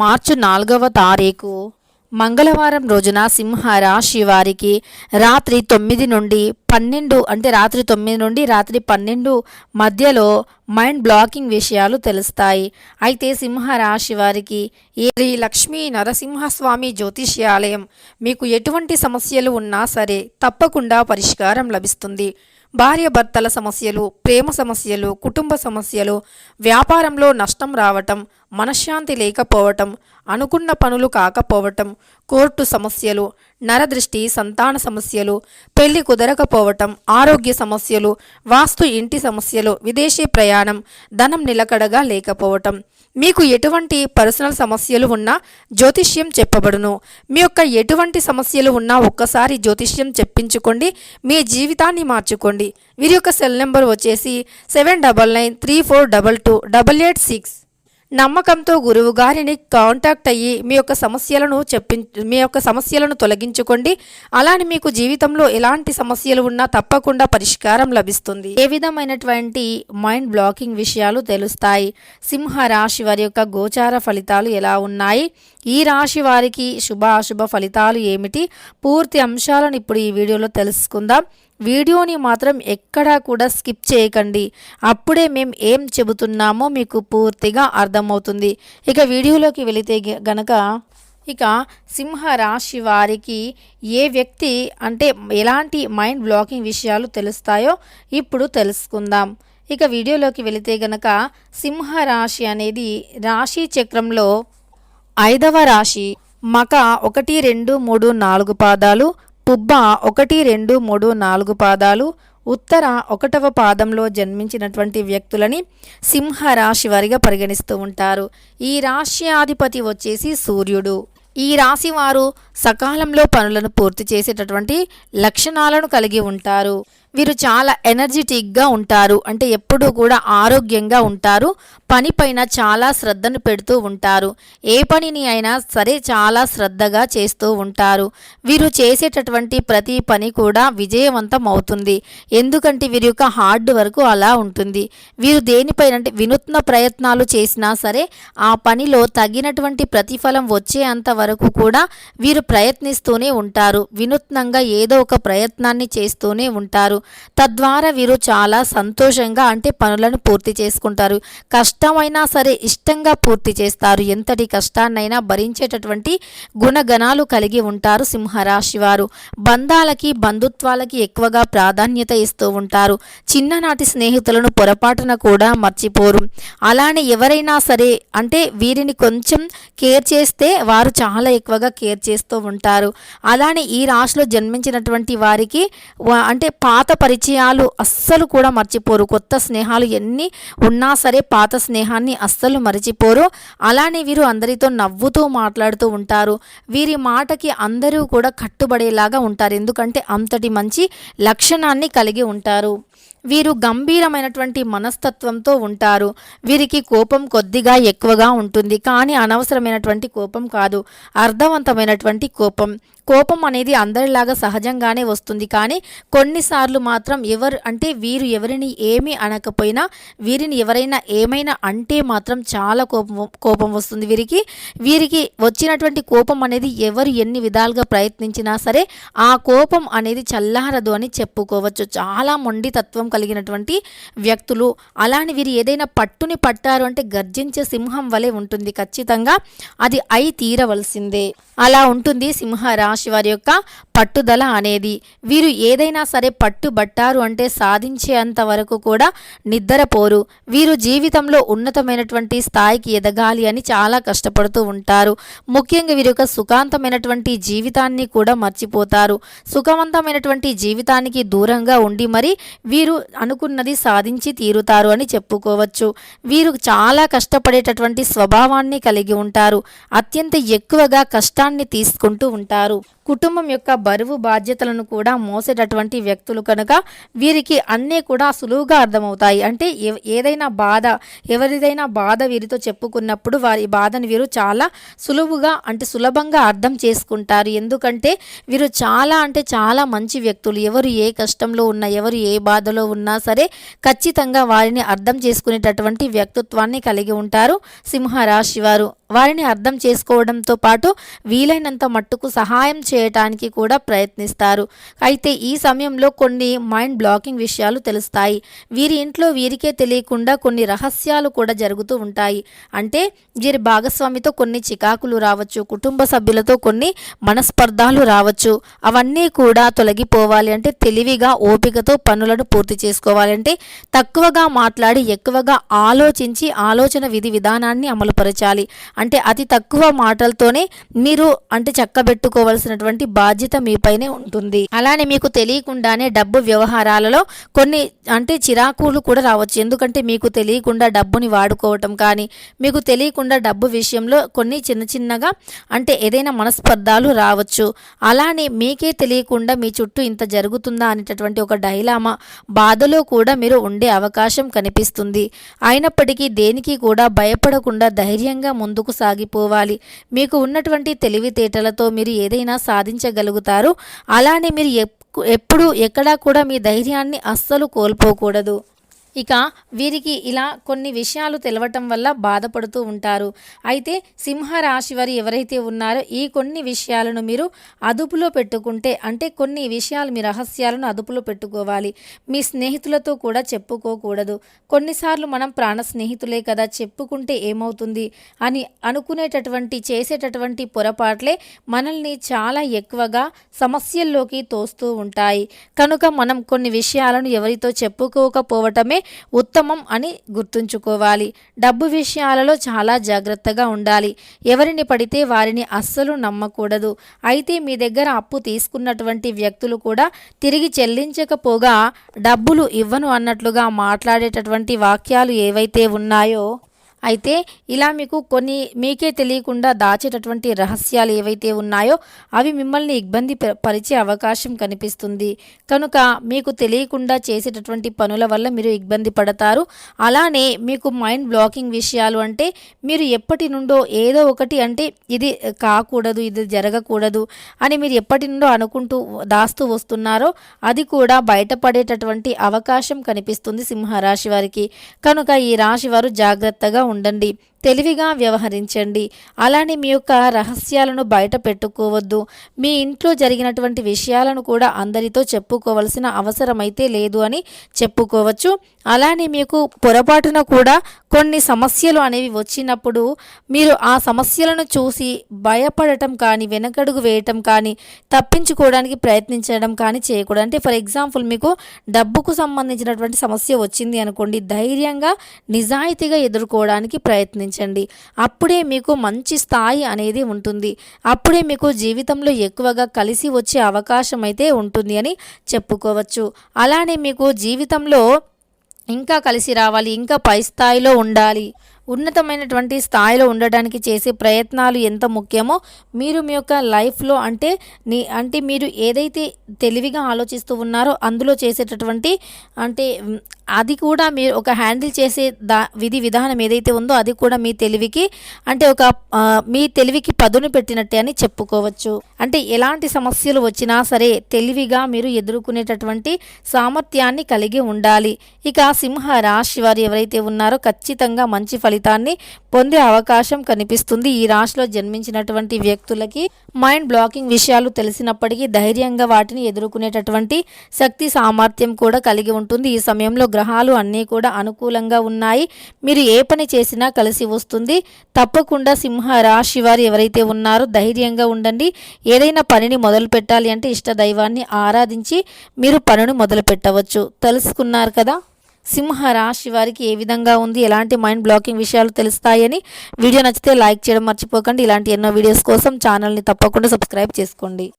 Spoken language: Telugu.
మార్చి 4వ తారీఖు మంగళవారం రోజున సింహ రాశి వారికి రాత్రి 9 నుండి 12 అంటే రాత్రి 9 నుండి రాత్రి 12 మధ్యలో మైండ్ బ్లాకింగ్ విషయాలు తెలుస్తాయి. అయితే సింహ రాశి వారికి శ్రీ లక్ష్మీ నరసింహస్వామి జ్యోతిష్యాలయం మీకు ఎటువంటి సమస్యలు ఉన్నా సరే తప్పకుండా పరిష్కారం లభిస్తుంది. భార్యాభర్తల సమస్యలు, ప్రేమ సమస్యలు, కుటుంబ సమస్యలు, వ్యాపారంలో నష్టం రావటం, మనశ్శాంతి లేకపోవటం, అనుకున్న పనులు కాకపోవటం, కోర్టు సమస్యలు, నరదృష్టి, సంతాన సమస్యలు, పెళ్లి కుదరకపోవటం, ఆరోగ్య సమస్యలు, వాస్తు ఇంటి సమస్యలు, విదేశీ ప్రయాణం, ధనం నిలకడగా లేకపోవటం, మీకు ఎటువంటి పర్సనల్ సమస్యలు ఉన్నా జ్యోతిష్యం చెప్పబడును. మీ యొక్క ఎటువంటి సమస్యలు ఉన్నా ఒక్కసారి జ్యోతిష్యం చెప్పించుకోండి, మీ జీవితాన్ని మార్చుకోండి. వీరి యొక్క సెల్ నెంబర్ వచ్చేసి 7993422886. నమ్మకంతో గురువు గారిని కాంటాక్ట్ అయ్యి మీ యొక్క సమస్యలను తొలగించుకోండి. అలానే మీకు జీవితంలో ఎలాంటి సమస్యలు ఉన్నా తప్పకుండా పరిష్కారం లభిస్తుంది. ఏ విధమైనటువంటి మైండ్ బ్లాకింగ్ విషయాలు తెలుస్తాయి. సింహ రాశి వారి యొక్క గోచార ఫలితాలు ఎలా ఉన్నాయి, ఈ రాశి వారికి శుభ అశుభ ఫలితాలు ఏమిటి, పూర్తి అంశాలను ఇప్పుడు ఈ వీడియోలో తెలుసుకుందాం. వీడియోని మాత్రం ఎక్కడా కూడా స్కిప్ చేయకండి. అప్పుడే మేము ఏం చెబుతున్నామో మీకు పూర్తిగా అర్థమవుతుంది. ఇక వీడియోలోకి వెళితే గనక సింహ రాశి వారికి ఏ వ్యక్తి అంటే ఎలాంటి మైండ్ బ్లాకింగ్ విషయాలు తెలుస్తాయో ఇప్పుడు తెలుసుకుందాం. ఇక వీడియోలోకి వెళితే గనక సింహ రాశి అనేది రాశి చక్రంలో 5వ రాశి. మక 1, 2, 3, 4 పాదాలు, పుబ్బ 1, 2, 3, 4 పాదాలు, ఉత్తర 1వ పాదంలో జన్మించినటువంటి వ్యక్తులని సింహ రాశి వారిగా పరిగణిస్తూ ఉంటారు. ఈ రాశ్యాధిపతి వచ్చేసి సూర్యుడు. ఈ రాశి వారు సకాలంలో పనులను పూర్తి చేసేటటువంటి లక్షణాలను కలిగి ఉంటారు. వీరు చాలా ఎనర్జెటిక్గా ఉంటారు, అంటే ఎప్పుడూ కూడా ఆరోగ్యంగా ఉంటారు. పనిపైన చాలా శ్రద్ధను పెడుతూ ఉంటారు. ఏ పనిని అయినా సరే చాలా శ్రద్ధగా చేస్తూ ఉంటారు. వీరు చేసేటటువంటి ప్రతి పని కూడా విజయవంతం అవుతుంది. ఎందుకంటే వీరి యొక్క హార్డ్ వర్క్ అలా ఉంటుంది. వీరు దేనిపైన అంటే వినూత్న ప్రయత్నాలు చేసినా సరే ఆ పనిలో తగినటువంటి ప్రతిఫలం వచ్చేంత వరకు కూడా వీరు ప్రయత్నిస్తూనే ఉంటారు. వినూత్నంగా ఏదో ఒక ప్రయత్నాన్ని చేస్తూనే ఉంటారు. తద్వారా వీరు చాలా సంతోషంగా అంటే పనులను పూర్తి చేసుకుంటారు. కష్టమైనా సరే ఇష్టంగా పూర్తి చేస్తారు. ఎంతటి కష్టాన్నైనా భరించేటటువంటి గుణగణాలు కలిగి ఉంటారు సింహరాశి వారు. బంధాలకి బంధుత్వాలకి ఎక్కువగా ప్రాధాన్యత ఇస్తూ ఉంటారు. చిన్ననాటి స్నేహితులను పొరపాటున కూడా మర్చిపోరు. అలానే ఎవరైనా సరే అంటే వీరిని కొంచెం కేర్ చేస్తే వారు చాలా ఎక్కువగా కేర్ చేస్తూ ఉంటారు. అలానే ఈ రాశిలో జన్మించినటువంటి వారికి అంటే పాత పరిచయాలు అస్సలు కూడా మర్చిపోరు. కొత్త స్నేహాలు ఎన్ని ఉన్నా సరే పాత స్నేహాన్ని అస్సలు మర్చిపోరు. అలానే వీరు అందరితో నవ్వుతూ మాట్లాడుతూ ఉంటారు. వీరి మాటకి అందరూ కూడా కట్టుబడేలాగా ఉంటారు. ఎందుకంటే అంతటి మంచి లక్షణాన్ని కలిగి ఉంటారు. వీరు గంభీరమైనటువంటి మనస్తత్వంతో ఉంటారు. వీరికి కోపం కొద్దిగా ఎక్కువగా ఉంటుంది, కానీ అనవసరమైనటువంటి కోపం కాదు, అర్థవంతమైనటువంటి కోపం. కోపం అనేది అందరిలాగా సహజంగానే వస్తుంది, కానీ కొన్నిసార్లు మాత్రం వీరు ఎవరిని ఏమీ అనకపోయినా వీరిని ఎవరైనా ఏమైనా అంటే మాత్రం చాలా కోపం వస్తుంది వీరికి వచ్చినటువంటి కోపం అనేది ఎవరు ఎన్ని విధాలుగా ప్రయత్నించినా సరే ఆ కోపం అనేది చల్లారదు అని చెప్పుకోవచ్చు. చాలా మొండి తత్వం కలిగినటువంటి వ్యక్తులు. అలానే వీరు ఏదైనా పట్టుని పట్టారు అంటే గర్జించే సింహం వలె ఉంటుంది. ఖచ్చితంగా అది అయి తీరవలసిందే. అలా ఉంటుంది సింహ రాశి వారి యొక్క పట్టుదల అనేది. వీరు ఏదైనా సరే పట్టుబట్టారు అంటే సాధించేంత వరకు కూడా నిద్రపోరు. వీరు జీవితంలో ఉన్నతమైనటువంటి స్థాయికి ఎదగాలి అని చాలా కష్టపడుతూ ఉంటారు. ముఖ్యంగా వీరి యొక్క సుఖాంతమైనటువంటి జీవితాన్ని కూడా మర్చిపోతారు. సుఖవంతమైనటువంటి జీవితానికి దూరంగా ఉండి మరి వీరు అనుకున్నది సాధించి తీరుతారు అని చెప్పుకోవచ్చు. వీరు చాలా కష్టపడేటటువంటి స్వభావాన్ని కలిగి ఉంటారు. అత్యంత ఎక్కువగా కష్టాన్ని తీసుకుంటూ ఉంటారు. కుటుంబం యొక్క బరువు బాధ్యతలను కూడా మోసేటటువంటి వ్యక్తులు కనుక వీరికి అన్నీ కూడా సులువుగా అర్థమవుతాయి. అంటే ఎవరిదైనా బాధ వీరితో చెప్పుకున్నప్పుడు వారి బాధను వీరు చాలా సులభంగా అర్థం చేసుకుంటారు. ఎందుకంటే వీరు చాలా మంచి వ్యక్తులు. ఎవరు ఏ కష్టంలో ఉన్నా, ఎవరు ఏ బాధలో ఉన్నా సరే ఖచ్చితంగా వారిని అర్థం చేసుకునేటటువంటి వ్యక్తిత్వాన్ని కలిగి ఉంటారు సింహరాశి వారు. వారిని అర్థం చేసుకోవడంతో పాటు వీలైనంత మట్టుకు సహాయం చేయటానికి కూడా ప్రయత్నిస్తారు. అయితే ఈ సమయంలో కొన్ని మైండ్ బ్లాకింగ్ విషయాలు తెలుస్తాయి. వీరి ఇంట్లో వీరికే తెలియకుండా కొన్ని రహస్యాలు కూడా జరుగుతూ ఉంటాయి. అంటే వీరి భాగస్వామితో కొన్ని చికాకులు రావచ్చు, కుటుంబ సభ్యులతో కొన్ని మనస్పర్ధాలు రావచ్చు. అవన్నీ కూడా తొలగిపోవాలి అంటే తెలివిగా ఓపికతో పనులను పూర్తి చేసుకోవాలి. అంటే తక్కువగా మాట్లాడి ఎక్కువగా ఆలోచించి ఆలోచన విధి విధానాన్ని అమలుపరచాలి. అంటే అతి తక్కువ మాటలతోనే మీరు అంటే చక్కబెట్టుకోవాల్సినటువంటి బాధ్యత మీపైనే ఉంటుంది. అలానే మీకు తెలియకుండానే డబ్బు వ్యవహారాలలో కొన్ని అంటే చిరాకులు కూడా రావచ్చు. ఎందుకంటే మీకు తెలియకుండా డబ్బుని వాడుకోవటం కానీ, మీకు తెలియకుండా డబ్బు విషయంలో కొన్ని చిన్నగా అంటే ఏదైనా మనస్పర్ధాలు రావచ్చు. అలానే మీకే తెలియకుండా మీ చుట్టూ ఇంత జరుగుతుందా అనేటటువంటి ఒక డైలామా బాధలో కూడా మీరు ఉండే అవకాశం కనిపిస్తుంది. అయినప్పటికీ దేనికి కూడా భయపడకుండా ధైర్యంగా ముందుకు సాగిపోవాలి. మీకు ఉన్నటువంటి తెలివితేటలతో మీరు ఏదైనా సాధించగలుగుతారు. అలానే మీరు ఎప్పుడు ఎక్కడా కూడా మీ ధైర్యాన్ని అస్సలు కోల్పోకూడదు. ఇక వీరికి ఇలా కొన్ని విషయాలు తెలవటం వల్ల బాధపడుతూ ఉంటారు. అయితే సింహరాశి వారు ఎవరైతే ఉన్నారో ఈ కొన్ని విషయాలను మీరు అదుపులో పెట్టుకుంటే, అంటే కొన్ని విషయాలు మీ రహస్యాలను అదుపులో పెట్టుకోవాలి. మీ స్నేహితులతో కూడా చెప్పుకోకూడదు. కొన్నిసార్లు మనం ప్రాణ స్నేహితులే కదా, చెప్పుకుంటే ఏమవుతుంది అని అనుకునేటటువంటి చేసేటటువంటి పొరపాట్లే మనల్ని చాలా ఎక్కువగా సమస్యల్లోకి తోస్తూ ఉంటాయి. కనుక మనం కొన్ని విషయాలను ఎవరితో చెప్పుకోకపోవటమే ఉత్తమం అని గుర్తుంచుకోవాలి. డబ్బు విషయాలలో చాలా జాగ్రత్తగా ఉండాలి. ఎవరిని పడితే వారిని అస్సలు నమ్మకూడదు. అయితే మీ దగ్గర అప్పు తీసుకున్నటువంటి వ్యక్తులు కూడా తిరిగి చెల్లించకపోగా డబ్బులు ఇవ్వను అన్నట్లుగా మాట్లాడేటటువంటి వాక్యాలు ఏవైతే ఉన్నాయో, అయితే ఇలా మీకు కొన్ని మీకే తెలియకుండా దాచేటటువంటి రహస్యాలు ఏవైతే ఉన్నాయో అవి మిమ్మల్ని ఇబ్బంది పరిచే అవకాశం కనిపిస్తుంది. కనుక మీకు తెలియకుండా చేసేటటువంటి పనుల వల్ల మీరు ఇబ్బంది పడతారు. అలానే మీకు మైండ్ బ్లాకింగ్ విషయాలు అంటే మీరు ఎప్పటి నుండో ఏదో ఒకటి అంటే ఇది కాకూడదు, ఇది జరగకూడదు అని మీరు ఎప్పటి నుండో అనుకుంటూ దాస్తూ వస్తున్నారో అది కూడా బయటపడేటటువంటి అవకాశం కనిపిస్తుంది సింహరాశి వారికి. కనుక ఈ రాశి వారు జాగ్రత్తగా ఉండండి, తెలివిగా వ్యవహరించండి. అలానే మీ యొక్క రహస్యాలను బయట పెట్టుకోవద్దు. మీ ఇంట్లో జరిగినటువంటి విషయాలను కూడా అందరితో చెప్పుకోవాల్సిన అవసరం అయితే లేదు అని చెప్పుకోవచ్చు. అలానే మీకు పొరపాటున కూడా కొన్ని సమస్యలు అనేవి వచ్చినప్పుడు మీరు ఆ సమస్యలను చూసి భయపడటం కానీ, వెనకడుగు వేయటం కానీ, తప్పించుకోవడానికి ప్రయత్నించడం కానీ చేయకూడదు. అంటే ఫర్ ఎగ్జాంపుల్ మీకు డబ్బుకు సంబంధించినటువంటి సమస్య వచ్చింది అనుకోండి, ధైర్యంగా నిజాయితీగా ఎదుర్కోవడానికి ప్రయత్నించండి. అప్పుడే మీకు మంచి స్థాయి అనేది ఉంటుంది. అప్పుడే మీకు జీవితంలో ఎక్కువగా కలిసి వచ్చే అవకాశం అయితే ఉంటుంది అని చెప్పుకోవచ్చు. అలానే మీకు జీవితంలో ఇంకా కలిసి రావాలి, ఇంకా పై స్థాయిలో ఉండాలి, ఉన్నతమైనటువంటి స్థాయిలో ఉండడానికి చేసే ప్రయత్నాలు ఎంత ముఖ్యమో మీరు మీ యొక్క లైఫ్లో అంటే మీరు ఏదైతే తెలివిగా ఆలోచిస్తూ ఉన్నారో అందులో చేసేటటువంటి అంటే అది కూడా మీరు ఒక హ్యాండిల్ చేసే విధి విధానం ఏదైతే ఉందో అది కూడా మీ తెలివికి అంటే మీ తెలివికి పదును పెట్టినట్టే అని చెప్పుకోవచ్చు. అంటే ఎలాంటి సమస్యలు వచ్చినా సరే తెలివిగా మీరు ఎదుర్కొనేటటువంటి సామర్థ్యాన్ని కలిగి ఉండాలి. ఇక సింహ రాశి వారు ఎవరైతే ఉన్నారో ఖచ్చితంగా మంచి ఫలితాన్ని పొందే అవకాశం కనిపిస్తుంది. ఈ రాశిలో జన్మించినటువంటి వ్యక్తులకి మైండ్ బ్లాకింగ్ విషయాలు తెలిసినప్పటికీ ధైర్యంగా వాటిని ఎదుర్కొనేటటువంటి శక్తి సామర్థ్యం కూడా కలిగి ఉంటుంది. ఈ సమయంలో గ్రహాలు అన్నీ కూడా అనుకూలంగా ఉన్నాయి. మీరు ఏ పని చేసినా కలిసి వస్తుంది. తప్పకుండా సింహ రాశి వారు ఎవరైతే ఉన్నారో ధైర్యంగా ఉండండి. ఏదైనా పనిని మొదలు పెట్టాలి అంటే ఇష్ట దైవాన్ని ఆరాధించి మీరు పనిని మొదలు పెట్టవచ్చు. తెలుసుకున్నారు కదా సింహ రాశి వారికి ఏ విధంగా ఉంది, ఎలాంటి మైండ్ బ్లాకింగ్ విషయాలు తెలుస్తాయని. వీడియో నచ్చితే లైక్ చేయడం మర్చిపోకండి. ఇలాంటి ఎన్నో వీడియోస్ కోసం ఛానల్ని తప్పకుండా సబ్స్క్రైబ్ చేసుకోండి.